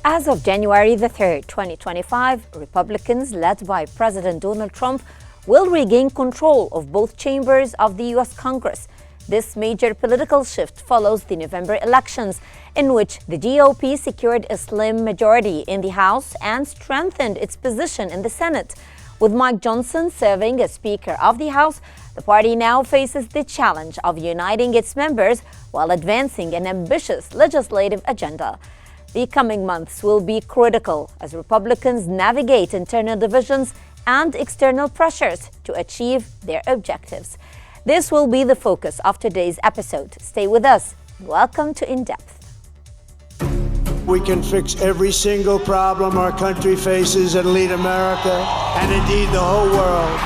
As of January the 3rd, 2025, Republicans led by President Donald Trump will regain control of both chambers of the U.S. Congress. This major political shift follows the November elections, in which the GOP secured a slim majority in the House and strengthened its position in the Senate. With Mike Johnson serving as Speaker of the House, the party now faces the challenge of uniting its members while advancing an ambitious legislative agenda. The coming months will be critical as Republicans navigate internal divisions and external pressures to achieve their objectives. This will be the focus of today's episode. Stay with us. Welcome to In Depth. We can fix every single problem our country faces and lead America, and indeed the whole world.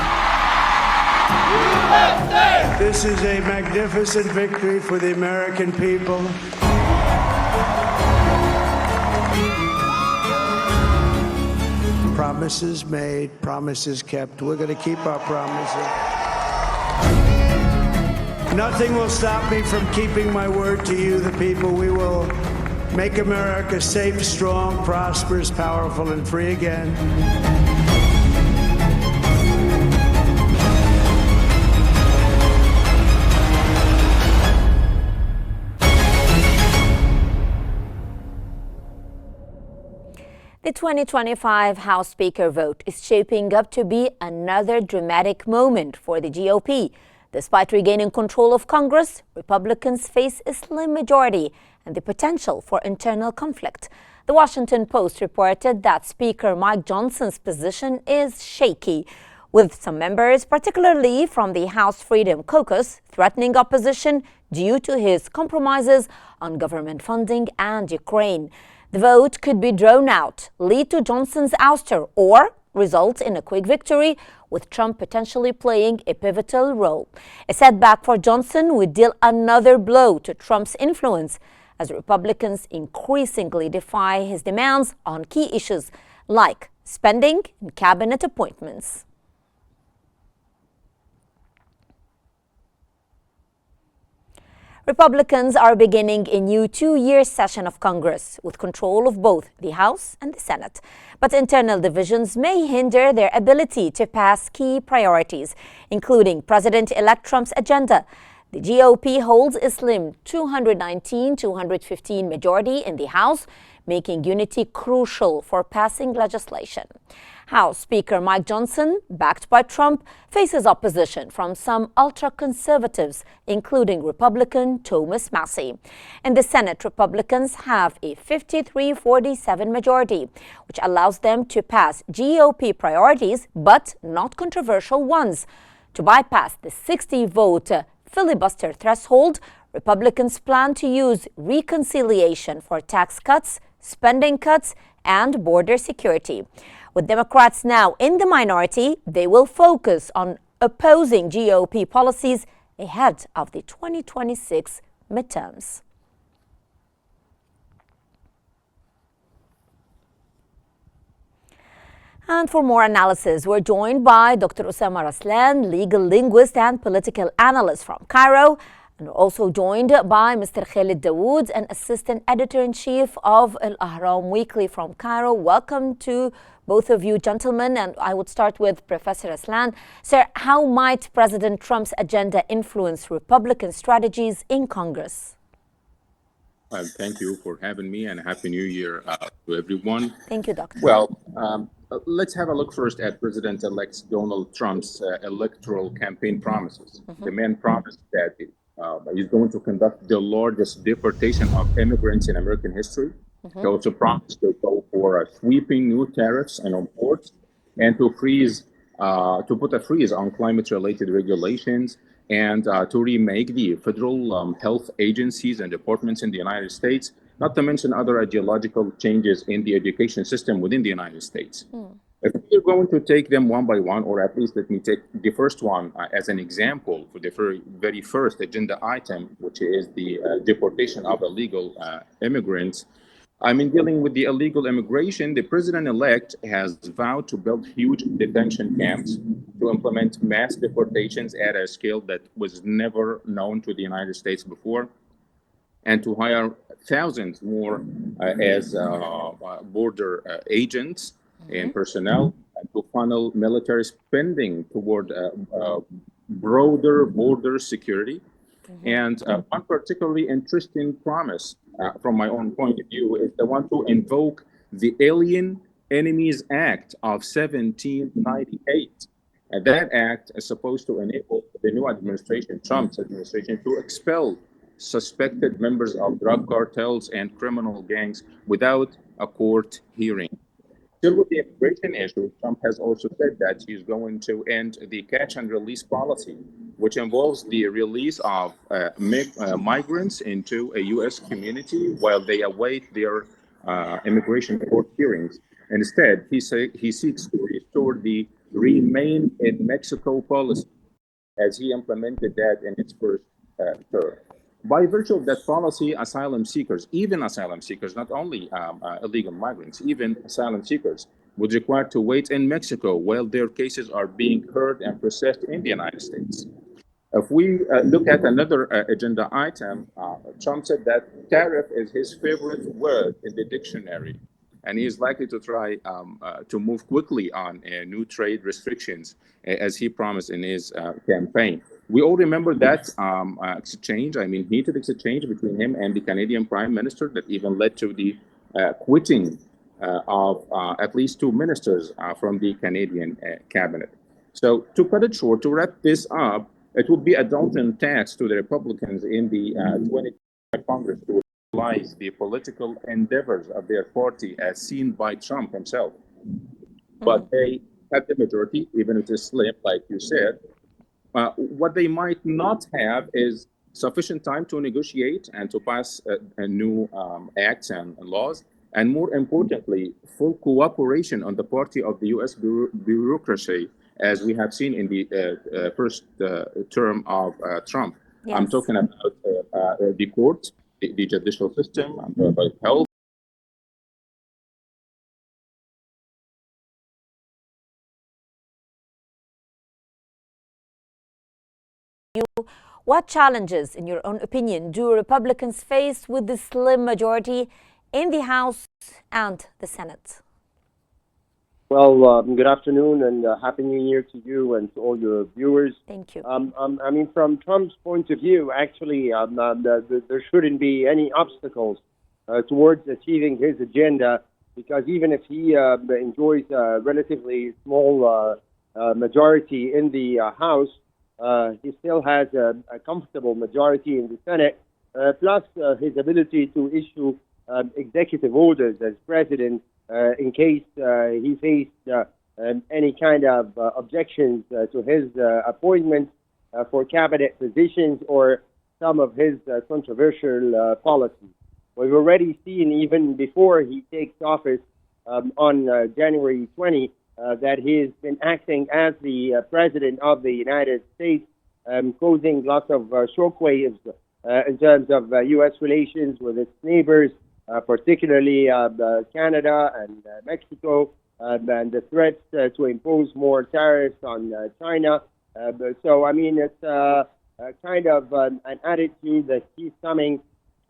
USA! This is a magnificent victory for the American people. Promises made, promises kept. We're going to keep our promises. Nothing will stop me from keeping my word to you, the people. We will make America safe, strong, prosperous, powerful, and free again. The 2025 House Speaker vote is shaping up to be another dramatic moment for the GOP. Despite regaining control of Congress, Republicans face a slim majority and the potential for internal conflict. The Washington Post reported that Speaker Mike Johnson's position is shaky, with some members, particularly from the House Freedom Caucus, threatening opposition due to his compromises on government funding and Ukraine. The vote could be drawn out, lead to Johnson's ouster, or result in a quick victory, with Trump potentially playing a pivotal role. A setback for Johnson would deal another blow to Trump's influence, as Republicans increasingly defy his demands on key issues like spending and cabinet appointments. Republicans are beginning a new two-year session of Congress with control of both the House and the Senate. But internal divisions may hinder their ability to pass key priorities, including President-elect Trump's agenda. The GOP holds a slim 219-215 majority in the House, making unity crucial for passing legislation. House Speaker Mike Johnson, backed by Trump, faces opposition from some ultra-conservatives, including Republican Thomas Massie. In the Senate, Republicans have a 53-47 majority, which allows them to pass GOP priorities, but not controversial ones. To bypass the 60-vote filibuster threshold, Republicans plan to use reconciliation for tax cuts, spending cuts, and border security. With Democrats now in the minority, they will focus on opposing GOP policies ahead of the 2026 midterms. And for more analysis, we're joined by Dr. Osama Raslan, legal linguist and political analyst from Cairo. And we're also joined by Mr. Khalid Dawood, an assistant editor-in-chief of Al Ahram Weekly from Cairo. Welcome to both of you, gentlemen. And I would start with Professor Raslan. Sir, how might President Trump's agenda influence Republican strategies in Congress? Thank you for having me, and Happy New Year to everyone. Thank you, Doctor. Well, let's have a look first at President-elect Donald Trump's electoral campaign promises. The man promised that he's going to conduct the largest deportation of immigrants in American history. He also promised to go for sweeping new tariffs on imports and to put a freeze on climate-related regulations and to remake the federal health agencies and departments in the United States, not to mention other ideological changes in the education system within the United States. If we're going to take them one by one, or at least let me take the first one as an example for the very first agenda item, which is the deportation of illegal immigrants. I mean, dealing with the illegal immigration, the president-elect has vowed to build huge detention camps to implement mass deportations at a scale that was never known to the United States before. and to hire thousands more as border agents and personnel, and to funnel military spending toward broader border security. And one particularly interesting promise, from my own point of view, is the one to invoke the Alien Enemies Act of 1798. And that act is supposed to enable the new administration, Trump's administration, to expel suspected members of drug cartels and criminal gangs without a court hearing. Still with the immigration issue, Trump has also said that he's going to end the catch and release policy, which involves the release of migrants into a U.S. community while they await their immigration court hearings. Instead, he seeks to restore the Remain in Mexico policy as he implemented that in its first term. By virtue of that policy, asylum seekers, even asylum seekers, not only illegal migrants, even asylum seekers, would require to wait in Mexico while their cases are being heard and processed in the United States. If we look at another agenda item, Trump said that tariff is his favorite word in the dictionary, and he is likely to try to move quickly on new trade restrictions, as he promised in his campaign. We all remember that exchange, heated exchange between him and the Canadian Prime Minister that even led to the quitting of at least two ministers from the Canadian cabinet. So to cut it short, to wrap this up, it would be a daunting task to the Republicans in the 2025 Congress to realize the political endeavors of their party as seen by Trump himself. But they have the majority, even if it's slim, like you said. What they might not have is sufficient time to negotiate and to pass new acts and laws, and more importantly, full cooperation on the part of the U.S. bureaucracy, as we have seen in the first term of Trump. Yes. I'm talking about the court, the judicial system, I'm talking about health. What challenges, in your own opinion, do Republicans face with the slim majority in the House and the Senate? Well, good afternoon and Happy New Year to you and to all your viewers. Thank you. From Trump's point of view, actually, there shouldn't be any obstacles towards achieving his agenda, because even if he enjoys a relatively small majority in the House, he still has a comfortable majority in the Senate, plus his ability to issue executive orders as president in case he faced any kind of objections to his appointments for cabinet positions or some of his controversial policies. We've already seen, even before he takes office on January 20, that he's been acting as the President of the United States, causing lots of shockwaves in terms of U.S. relations with its neighbors, particularly Canada and Mexico, and the threats to impose more tariffs on China. It's kind of an attitude that he's coming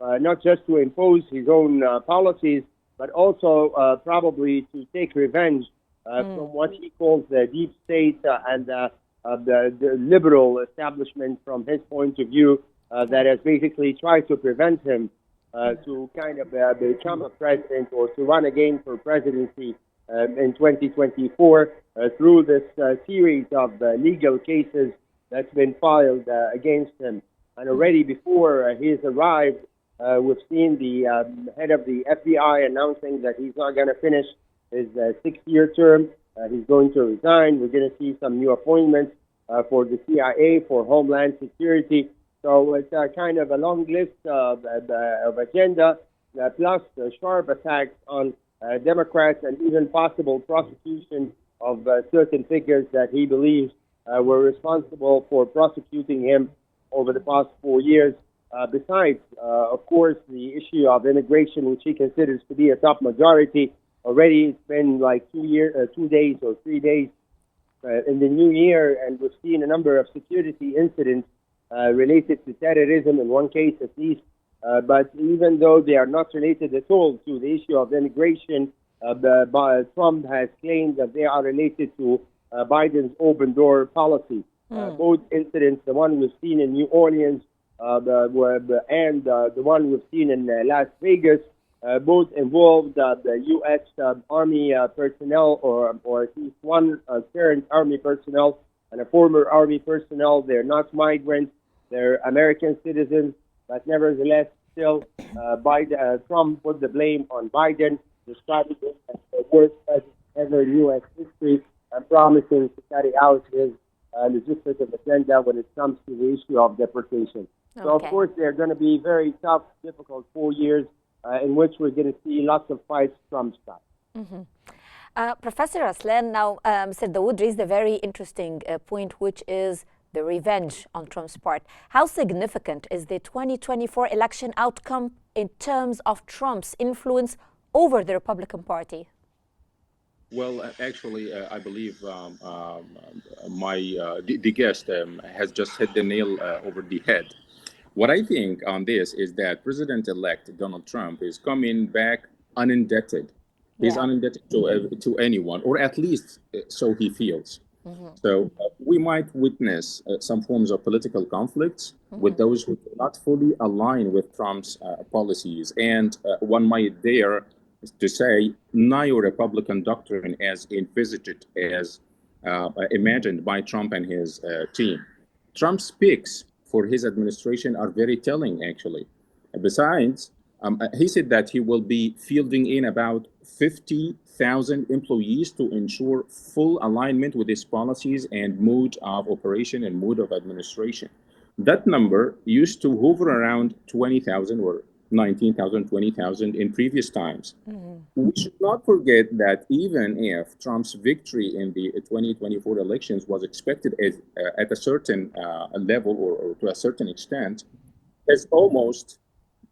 not just to impose his own policies, but also probably to take revenge from what he calls the deep state and the liberal establishment, from his point of view, that has basically tried to prevent him to kind of become a president or to run again for presidency in 2024 through this series of legal cases that's been filed against him. And already before he's arrived, we've seen the head of the FBI announcing that he's not going to finish his 6-year term. He's going to resign. We're going to see some new appointments for the CIA, for Homeland Security. So it's kind of a long list of agenda, plus sharp attacks on Democrats and even possible prosecution of certain figures that he believes were responsible for prosecuting him over the past 4 years. Besides, of course, the issue of immigration, which he considers to be a top majority. Already it's been like 2 days or 3 days in the new year, and we've seen a number of security incidents related to terrorism, in one case at least, But even though they are not related at all to the issue of immigration, Trump has claimed that they are related to Biden's open door policy. Both incidents, the one we've seen in New Orleans and the one we've seen in Las Vegas, both involved the U.S. Army personnel, or at least one current Army personnel and a former Army personnel. They're not migrants; they're American citizens. But nevertheless, still, Trump put the blame on Biden, describing it as the worst president ever in U.S. history, and promising to carry out his legislative agenda when it comes to the issue of deportation. So, of course, they're going to be very tough, difficult 4 years in which we're going to see lots of fights Trump style. Professor Aslan, now Mr. Dawood raised a very interesting point, which is the revenge on Trump's part. How significant is the 2024 election outcome in terms of Trump's influence over the Republican Party? Well, actually, I believe the guest has just hit the nail over the head. What I think on this is that President-elect Donald Trump is coming back unindebted. He's unindebted to anyone, or at least so he feels. So we might witness some forms of political conflicts with those who do not fully align with Trump's policies. And one might dare to say neo-Republican doctrine as envisaged, as imagined by Trump and his team. Trump's picks for his administration are very telling, actually. Besides, he said that he will be fielding in about 50,000 employees to ensure full alignment with his policies and mode of operation and mode of administration. That number used to hover around 20,000 or 19,000, 20,000 in previous times. We should not forget that even if Trump's victory in the 2024 elections was expected at a certain level or to a certain extent, as almost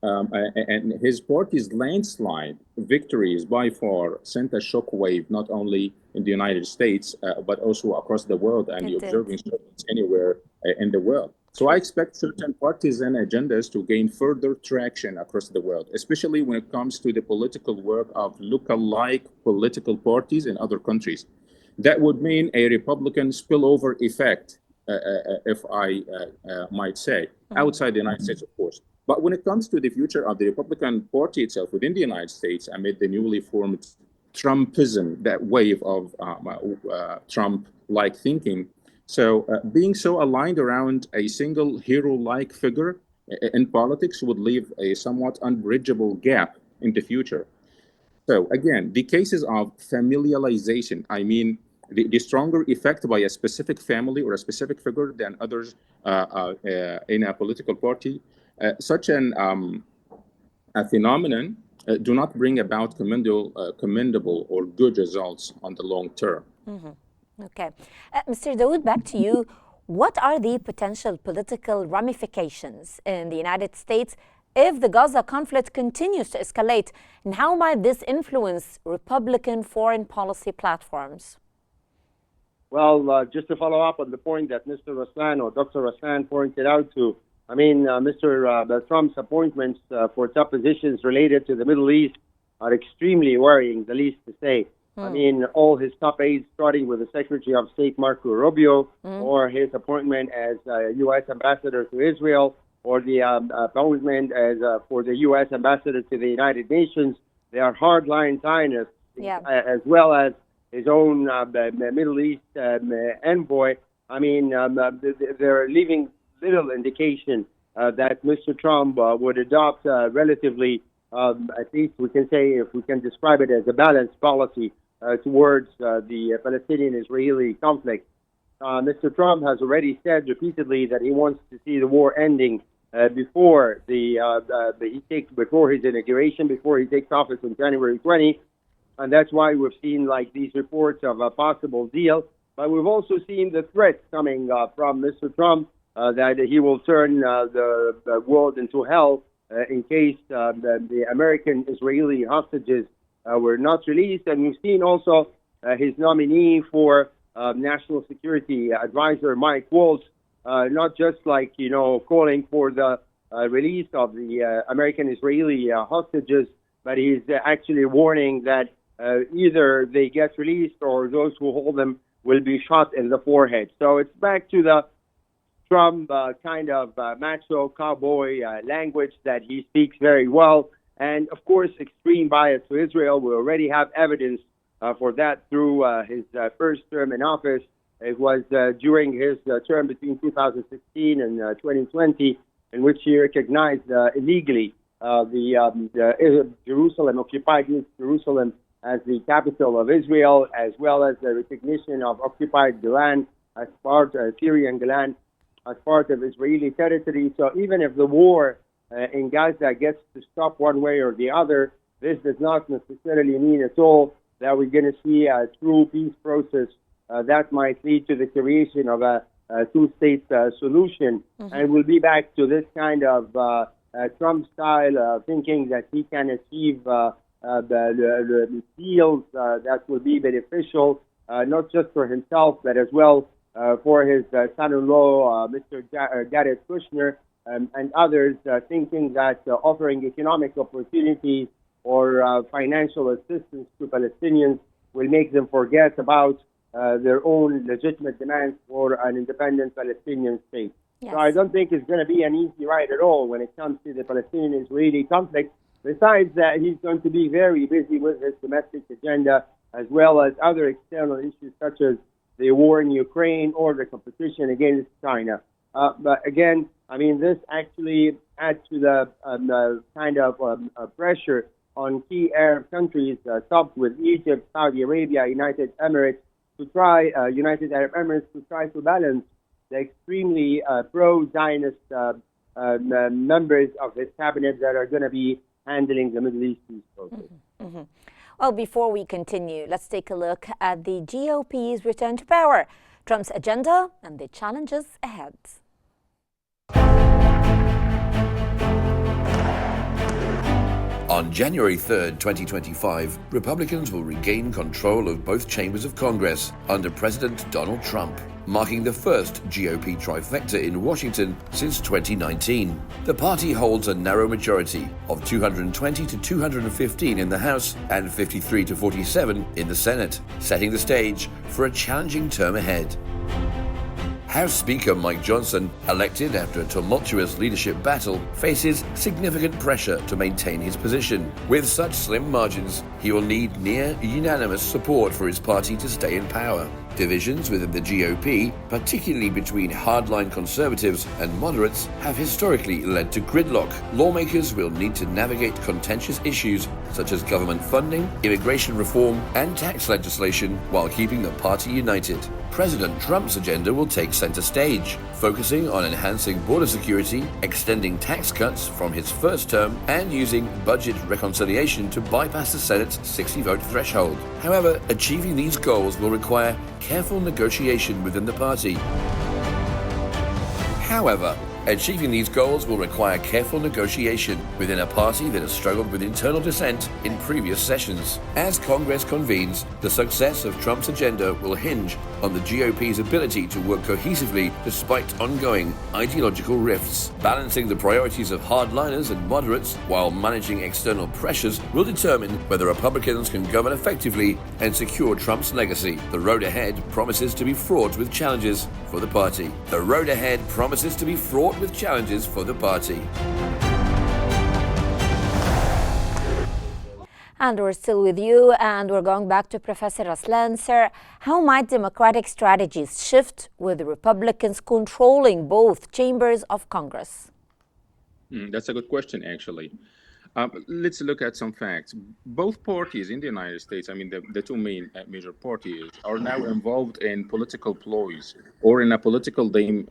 and his party's landslide victories by far sent a shockwave not only in the United States but also across the world and the observing circles anywhere in the world. So I expect certain partisan agendas to gain further traction across the world, especially when it comes to the political work of look-alike political parties in other countries. That would mean a Republican spillover effect, if I might say, outside the United States, of course. But when it comes to the future of the Republican Party itself within the United States, amid the newly formed Trumpism, that wave of Trump-like thinking, so being so aligned around a single hero-like figure in politics would leave a somewhat unbridgeable gap in the future. So again, the cases of familialization, I mean, the stronger effect by a specific family or a specific figure than others in a political party, such a phenomenon do not bring about commendable or good results on the long term. Okay. Mr. Dawood, back to you. What are the potential political ramifications in the United States if the Gaza conflict continues to escalate? And how might this influence Republican foreign policy platforms? Well, just to follow up on the point that Mr. Raslan or Dr. Raslan pointed out to, I mean, Mr. Trump's appointments for top positions related to the Middle East are extremely worrying, the least to say. I mean, all his top aides, starting with the Secretary of State, Marco Rubio, or his appointment as U.S. ambassador to Israel, or the appointment as for the U.S. ambassador to the United Nations, they are hardline Zionists, as well as his own Middle East envoy. I mean, they're leaving little indication that Mr. Trump would adopt relatively, at least we can say, if we can describe it as a balanced policy towards the Palestinian-Israeli conflict. Mr. Trump has already said repeatedly that he wants to see the war ending before his inauguration, before he takes office on January 20, and that's why we've seen like these reports of a possible deal. But we've also seen the threats coming from Mr. Trump that he will turn the world into hell in case the American-Israeli hostages were not released. And we've seen also his nominee for National Security Advisor, Mike Waltz, not just like, calling for the release of the American-Israeli hostages, but he's actually warning that either they get released or those who hold them will be shot in the forehead. So it's back to the Trump kind of macho cowboy language that he speaks very well. And of course, extreme bias to Israel. We already have evidence for that through his first term in office. It was during his term between 2016 and 2020, in which he recognized illegally the Jerusalem, occupied East Jerusalem, as the capital of Israel, as well as the recognition of occupied Golan as part, Syrian Golan, as part of Israeli territory. So even if the war in Gaza gets to stop one way or the other, this does not necessarily mean at all that we're going to see a true peace process that might lead to the creation of a two-state solution. And we'll be back to this kind of Trump style thinking that he can achieve the deals that will be beneficial, not just for himself, but as well for his son-in-law, Mr. Jared Kushner, and others, thinking that offering economic opportunities or financial assistance to Palestinians will make them forget about their own legitimate demands for an independent Palestinian state. Yes. So I don't think it's going to be an easy ride at all when it comes to the Palestinian-Israeli conflict. Besides that, he's going to be very busy with his domestic agenda, as well as other external issues such as the war in Ukraine or the competition against China. But again, I mean, this actually adds to the kind of pressure on key Arab countries, topped with Egypt, Saudi Arabia, United Arab Emirates, to try to balance the extremely pro-Zionist members of his cabinet that are going to be handling the Middle East peace process. Well, before we continue, let's take a look at the GOP's return to power, Trump's agenda, and the challenges ahead. On January 3rd, 2025, Republicans will regain control of both chambers of Congress under President Donald Trump, marking the first GOP trifecta in Washington since 2019. The party holds a narrow majority of 220 to 215 in the House and 53 to 47 in the Senate, setting the stage for a challenging term ahead. House Speaker Mike Johnson, elected after a tumultuous leadership battle, faces significant pressure to maintain his position. With such slim margins, he will need near unanimous support for his party to stay in power. Divisions within the GOP, particularly between hardline conservatives and moderates, have historically led to gridlock. Lawmakers will need to navigate contentious issues such as government funding, immigration reform, and tax legislation while keeping the party united. President Trump's agenda will take center stage, focusing on enhancing border security, extending tax cuts from his first term, and using budget reconciliation to bypass the Senate's 60-vote threshold. However, achieving these goals will require careful negotiation within the party. Within a party that has struggled with internal dissent in previous sessions. As Congress convenes, the success of Trump's agenda will hinge on the GOP's ability to work cohesively despite ongoing ideological rifts. Balancing the priorities of hardliners and moderates while managing external pressures will determine whether Republicans can govern effectively and secure Trump's legacy. The road ahead promises to be fraught with challenges for the party. And we're still with you, and we're going back to Professor Aslan. Sir, how might Democratic strategies shift with the Republicans controlling both chambers of Congress? That's a good question, actually. Let's look at some facts. Both parties in the United States, I mean, the two major parties, are now involved in political ploys or in a political game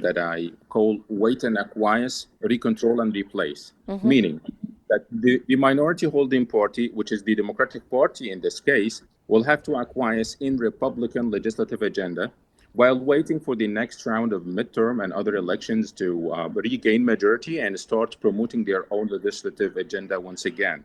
that I call wait and acquiesce, recontrol and replace. Meaning that the minority holding party, which is the Democratic Party in this case, will have to acquiesce in Republican legislative agenda while waiting for the next round of midterm and other elections to regain majority and start promoting their own legislative agenda once again.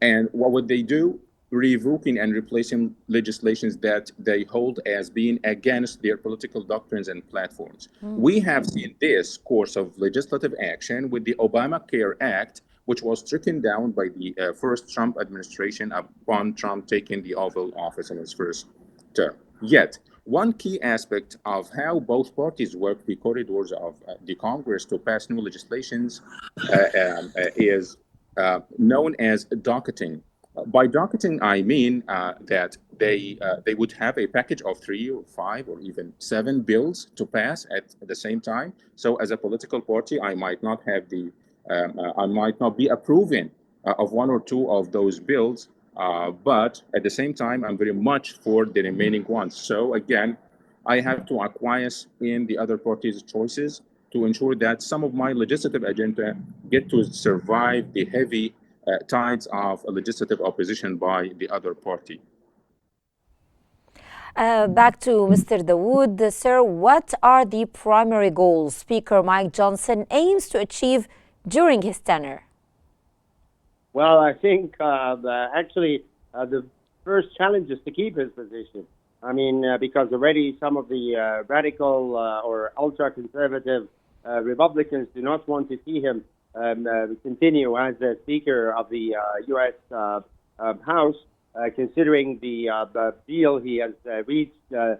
And what would they do? revoking and replacing legislations that they hold as being against their political doctrines and platforms. We have seen this course of legislative action with the Obamacare Act, which was stricken down by the first Trump administration upon Trump taking the Oval Office in his first term. Yet, one key aspect of how both parties work the corridors of the Congress to pass new legislations is known as docketing. By docketing, I mean that they would have a package of 3 or 5 or even 7 bills to pass at the same time. So, as a political party, I might not have I might not be approving of 1 or 2 of those bills, but at the same time, I'm very much for the remaining ones. So again, I have to acquiesce in the other party's choices to ensure that some of my legislative agenda get to survive the heavy tides of a legislative opposition by the other party. Back to Mr. Dawood. Sir, what are the primary goals Speaker Mike Johnson aims to achieve during his tenure? Well, I think actually the first challenge is to keep his position. I mean, because already some of the radical or ultra-conservative Republicans do not want to see him continue as the Speaker of the U.S. House, considering the deal he has reached to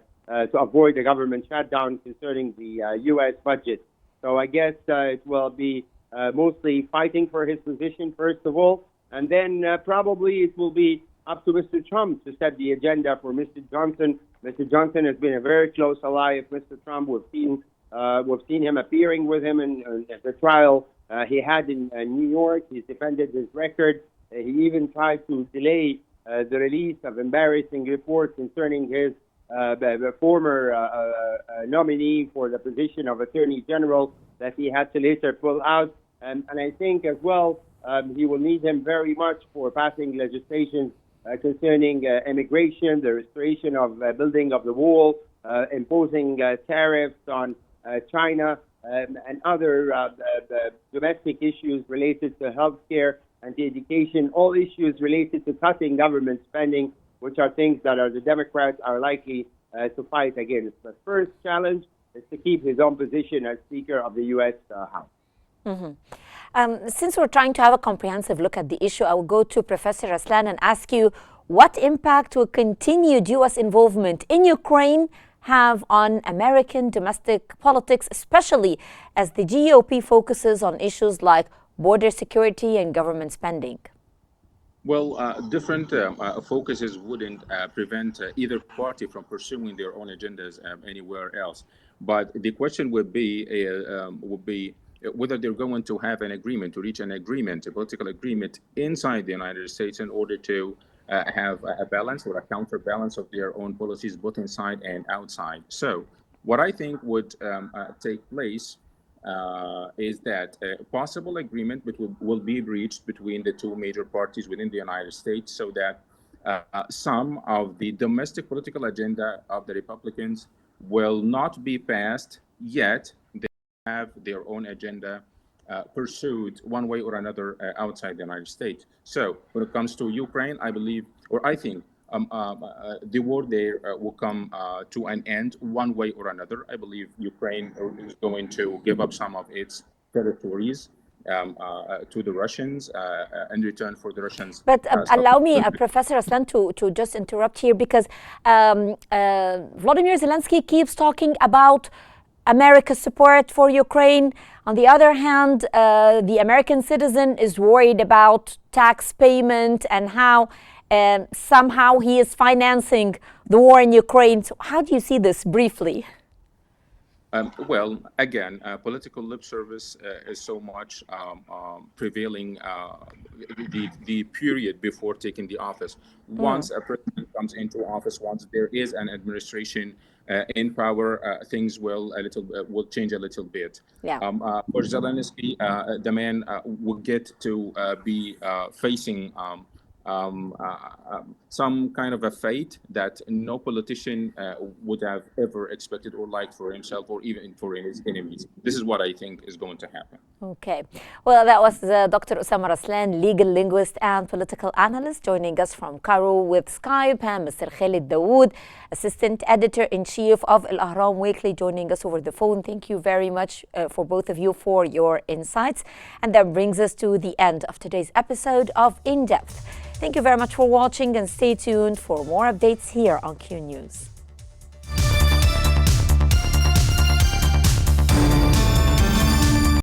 avoid the government shutdown concerning the U.S. budget. So I guess it will be mostly fighting for his position, first of all, and then probably it will be up to Mr. Trump to set the agenda for Mr. Johnson. Mr. Johnson has been a very close ally of Mr. Trump. We've seen him appearing with him in the trial he had in New York. He's defended his record. He even tried to delay the release of embarrassing reports concerning his former nominee for the position of Attorney General that he had to later pull out. And I think as well, he will need him very much for passing legislation concerning immigration, the restoration of building of the wall, imposing tariffs on China, and other domestic issues related to healthcare and to education, all issues related to cutting government spending, which are things that the Democrats are likely to fight against. The first challenge is to keep his own position as Speaker of the U.S. House. Since we're trying to have a comprehensive look at the issue, I will go to Professor Aslan and ask you, what impact will continued U.S. involvement in Ukraine have on American domestic politics, especially as the GOP focuses on issues like border security and government spending? Well, different focuses wouldn't prevent either party from pursuing their own agendas anywhere else. But the question would be whether they're going to have an agreement, to reach an agreement, a political agreement inside the United States in order to have a balance or a counterbalance of their own policies, both inside and outside. So what I think would take place is that a possible agreement will be reached between the two major parties within the United States, so that some of the domestic political agenda of the Republicans will not be passed, yet they have their own agenda pursued one way or another outside the United States. So when it comes to Ukraine, I believe, or I think, the war there will come to an end one way or another. I believe Ukraine is going to give up some of its territories to the Russians in return for the Russians. But allow me, Professor Aslan, to just interrupt here, because Volodymyr Zelensky keeps talking about America's support for Ukraine. On the other hand, the American citizen is worried about tax payment and how somehow he is financing the war in Ukraine. So how do you see this briefly? Well, again, political lip service is so much prevailing the period before taking the office. Once a president comes into office, once there is an administration in power, things will change a little bit. Yeah. For Zelensky, the man will get to be facing some kind of a fate that no politician would have ever expected or liked for himself or even for his enemies. This is what I think is going to happen. Okay. Well, that was Dr. Osama Raslan, legal linguist and political analyst, joining us from Cairo with Skype, and Mr. Khalid Dawood, assistant editor-in-chief of Al Ahram Weekly, joining us over the phone. Thank you very much for both of you for your insights. And that brings us to the end of today's episode of In Depth. Thank you very much for watching, and stay tuned for more updates here on Q News.